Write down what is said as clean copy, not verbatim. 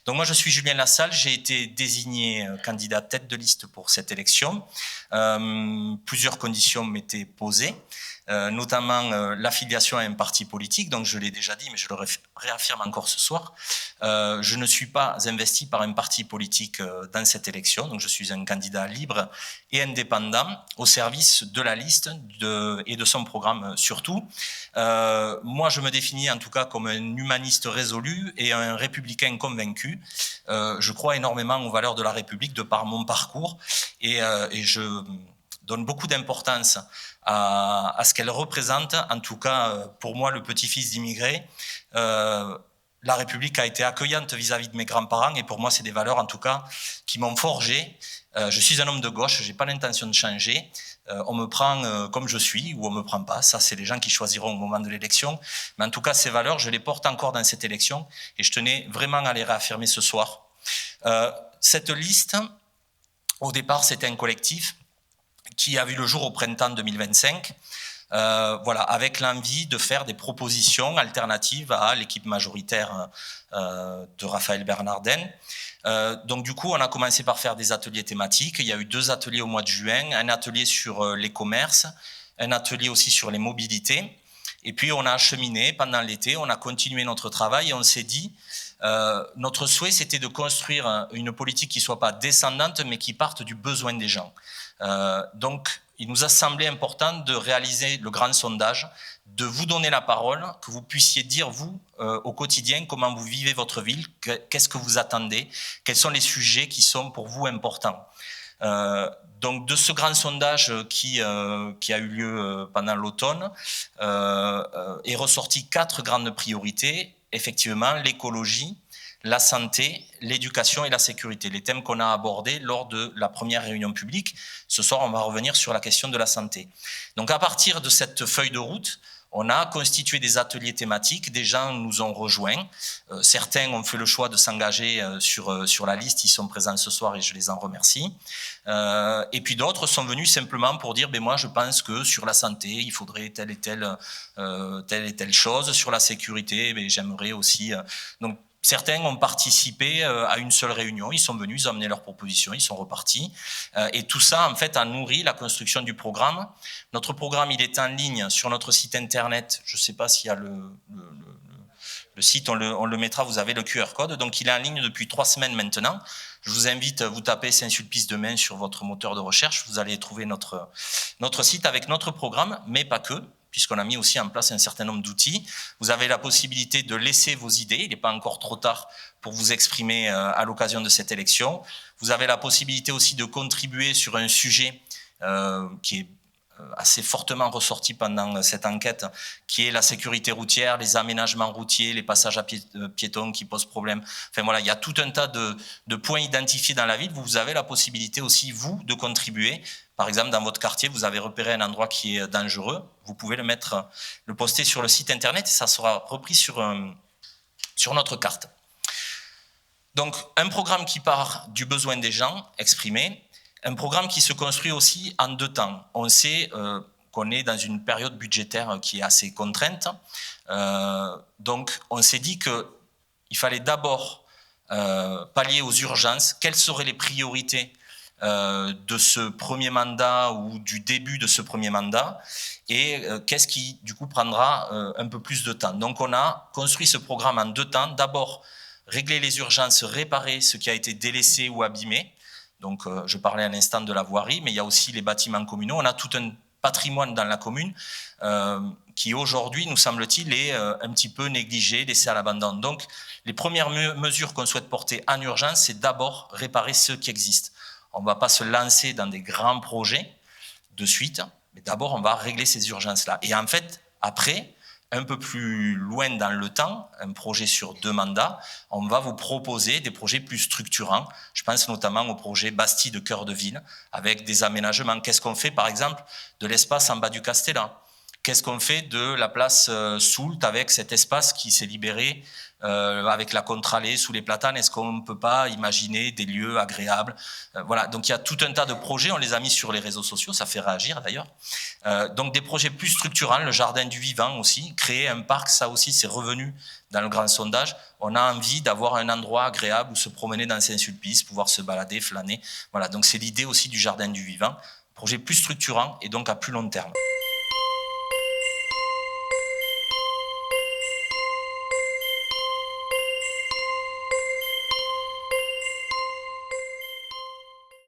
Donc moi, je suis Julien Lassalle, j'ai été désigné candidat tête de liste pour cette élection. Plusieurs conditions m'étaient posées, notamment l'affiliation à un parti politique, donc je l'ai déjà dit, mais je le réaffirme encore ce soir. Je ne suis pas investi par un parti politique dans cette élection, donc je suis un candidat libre et indépendant au service de la liste et de son programme surtout. Moi, je me définis en tout cas comme un humaniste résolu et un républicain convaincu. Je crois énormément aux valeurs de la République de par mon parcours et je donne beaucoup d'importance à ce qu'elle représente. En tout cas, pour moi, le petit-fils d'immigrés, la République a été accueillante vis-à-vis de mes grands-parents et pour moi, c'est des valeurs en tout cas qui m'ont forgé. Je suis un homme de gauche, je n'ai pas l'intention de changer. On me prend comme je suis ou on me prend pas. Ça, c'est les gens qui choisiront au moment de l'élection. Mais en tout cas, ces valeurs, je les porte encore dans cette élection et je tenais vraiment à les réaffirmer ce soir. Cette liste, au départ, c'était un collectif qui a vu le jour au printemps 2025. Voilà, avec l'envie de faire des propositions alternatives à l'équipe majoritaire de Raphaël Bernardin. Donc du coup, on a commencé par faire des ateliers thématiques. Il y a eu 2 ateliers au mois de juin, un atelier sur les commerces, un atelier aussi sur les mobilités. Et puis on a cheminé pendant l'été, on a continué notre travail et on s'est dit, notre souhait c'était de construire une politique qui ne soit pas descendante mais qui parte du besoin des gens. Donc il nous a semblé important de réaliser le grand sondage, de vous donner la parole, que vous puissiez dire, vous, au quotidien, comment vous vivez votre ville, qu'est-ce que vous attendez, quels sont les sujets qui sont pour vous importants. Donc de ce grand sondage qui a eu lieu pendant l'automne, est ressorti 4 grandes priorités, effectivement l'écologie, la santé, l'éducation et la sécurité, les thèmes qu'on a abordés lors de la première réunion publique. Ce soir, on va revenir sur la question de la santé. Donc à partir de cette feuille de route, on a constitué des ateliers thématiques, des gens nous ont rejoints, certains ont fait le choix de s'engager sur la liste, ils sont présents ce soir et je les en remercie. Et puis d'autres sont venus simplement pour dire, moi je pense que sur la santé, il faudrait telle et telle chose, sur la sécurité, j'aimerais aussi... Donc, certains ont participé à une seule réunion, ils sont venus, ils ont amené leurs propositions, ils sont repartis. Et tout ça, en fait, a nourri la construction du programme. Notre programme, il est en ligne sur notre site internet. Je ne sais pas s'il y a le site, on le mettra, vous avez le QR code. Donc, il est en ligne depuis 3 semaines maintenant. Je vous invite, vous tapez Saint-Sulpice-de-Main sur votre moteur de recherche. Vous allez trouver notre site avec notre programme, mais pas que, puisqu'on a mis aussi en place un certain nombre d'outils. Vous avez la possibilité de laisser vos idées, il n'est pas encore trop tard pour vous exprimer à l'occasion de cette élection. Vous avez la possibilité aussi de contribuer sur un sujet qui est assez fortement ressorti pendant cette enquête, qui est la sécurité routière, les aménagements routiers, les passages à piétons qui posent problème. Enfin voilà, il y a tout un tas de points identifiés dans la ville. Vous avez la possibilité aussi, vous, de contribuer. Par exemple, dans votre quartier, vous avez repéré un endroit qui est dangereux. Vous pouvez le poster sur le site internet et ça sera repris sur notre carte. Donc, un programme qui part du besoin des gens exprimés, un programme qui se construit aussi en 2 temps. On sait qu'on est dans une période budgétaire qui est assez contrainte. Donc, on s'est dit qu'il fallait d'abord pallier aux urgences. Quelles seraient les priorités de ce premier mandat ou du début de ce premier mandat et qu'est-ce qui, du coup, prendra un peu plus de temps. Donc, on a construit ce programme en 2 temps. D'abord, régler les urgences, réparer ce qui a été délaissé ou abîmé. Donc, je parlais à l'instant de la voirie, mais il y a aussi les bâtiments communaux. On a tout un patrimoine dans la commune qui, aujourd'hui, nous semble-t-il, est un petit peu négligé, laissé à l'abandon. Donc, les premières mesures qu'on souhaite porter en urgence, c'est d'abord réparer ce qui existe. On ne va pas se lancer dans des grands projets de suite, mais d'abord, on va régler ces urgences-là. Et en fait, après, un peu plus loin dans le temps, un projet sur 2 mandats, on va vous proposer des projets plus structurants. Je pense notamment au projet Bastille de cœur de ville, avec des aménagements. Qu'est-ce qu'on fait, par exemple, de l'espace en bas du Castellan? qu'est-ce qu'on fait de la place Soult avec cet espace qui s'est libéré avec la contre-allée sous les platanes? Est-ce qu'on ne peut pas imaginer des lieux agréables? Voilà, donc il y a tout un tas de projets, on les a mis sur les réseaux sociaux, ça fait réagir d'ailleurs. Donc des projets plus structurants, le jardin du vivant aussi, créer un parc, ça aussi c'est revenu dans le grand sondage. On a envie d'avoir un endroit agréable où se promener dans Saint-Sulpice, pouvoir se balader, flâner. Voilà, donc c'est l'idée aussi du jardin du vivant, projet plus structurant et donc à plus long terme.